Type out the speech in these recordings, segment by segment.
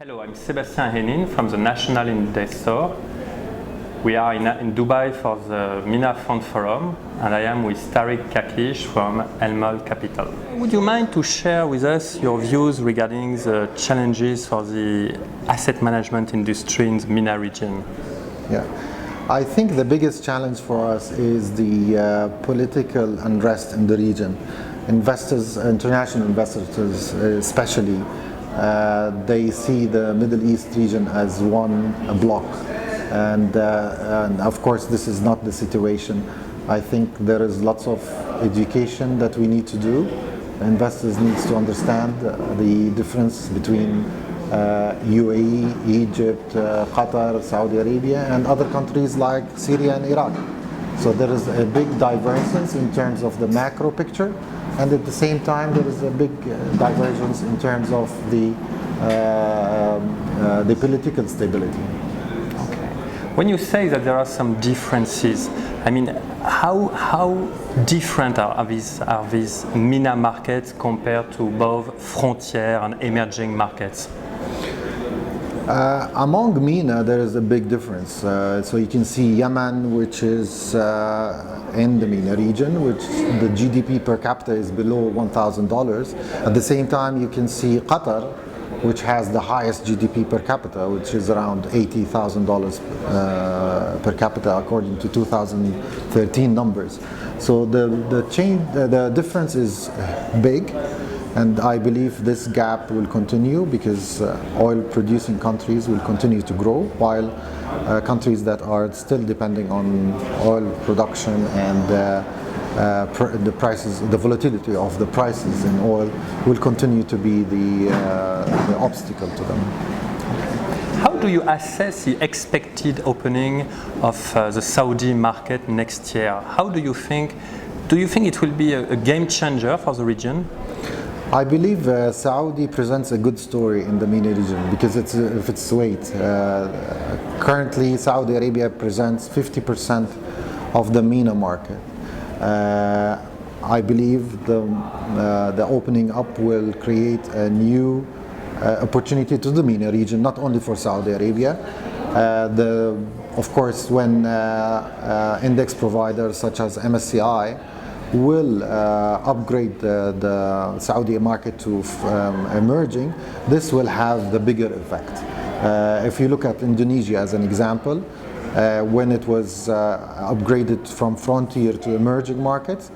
Hello, I'm Sébastien Henin from the National Investor. We are in Dubai for the MENA Fund Forum, and I am with Tariq Qaqish from Elmol Capital. Would you mind to share with us your views regarding the challenges for the asset management industry in the MENA region? Yeah, I think the biggest challenge for us is the political unrest in the region. Investors, international investors especially, they see the Middle East region as one block, and of course this is not the situation. I think there is lots of education that we need to do. Investors need to understand the difference between UAE, Egypt, Qatar, Saudi Arabia and other countries like Syria and Iraq. So there is a big divergence in terms of the macro picture, and at the same time there is a big divergence in terms of the political stability. Okay. When you say that there are some differences, I mean, how different are these MENA markets compared to both frontier and emerging markets? Among MENA there is a big difference. So you can see Yemen, which is in the MENA region, which the GDP per capita is below $1,000. At the same time you can see Qatar, which has the highest GDP per capita, which is around $80,000 per capita according to 2013 numbers. So the difference is big. And I believe this gap will continue because oil producing countries will continue to grow, while countries that are still depending on oil production and the prices, the volatility of the prices in oil will continue to be the obstacle to them. How do you assess the expected opening of the Saudi market next year? Do you think it will be a game changer for the region? I believe Saudi presents a good story in the MENA region because of its weight. Currently, Saudi Arabia presents 50% of the MENA market. I believe the opening up will create a new opportunity to the MENA region, not only for Saudi Arabia. Of course, when index providers such as MSCI will upgrade the Saudi market to emerging, this will have the bigger effect. If you look at Indonesia as an example, when it was upgraded from frontier to emerging markets,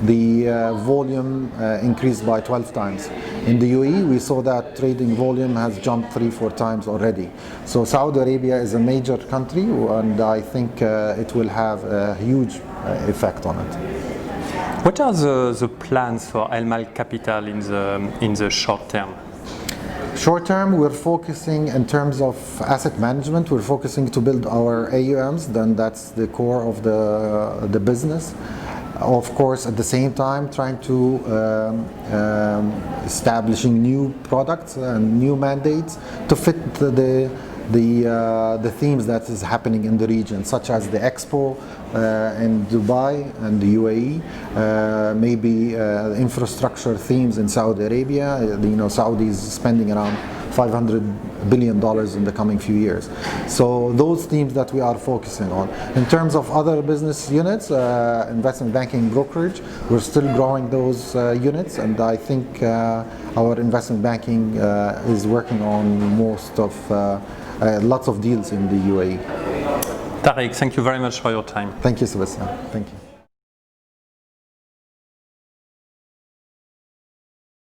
the volume increased by 12 times. In the UAE, we saw that trading volume has jumped 3-4 times already. So Saudi Arabia is a major country, and I think it will have a huge effect on it. What are the plans for Elmol Capital in the short term? Short term, we're focusing in terms of asset management. We're focusing to build our AUMs. Then that's the core of the business. Of course, at the same time, trying to establishing new products and new mandates to fit the themes that is happening in the region, such as the Expo in Dubai and the UAE, maybe infrastructure themes in Saudi Arabia. Saudi is spending around $500 billion in the coming few years. So those themes that we are focusing on. In terms of other business units, investment banking, brokerage, we're still growing those units, and I think our investment banking is working on lots of deals in the UAE. Tariq, thank you very much for your time. Thank you, Sebastian. Thank you.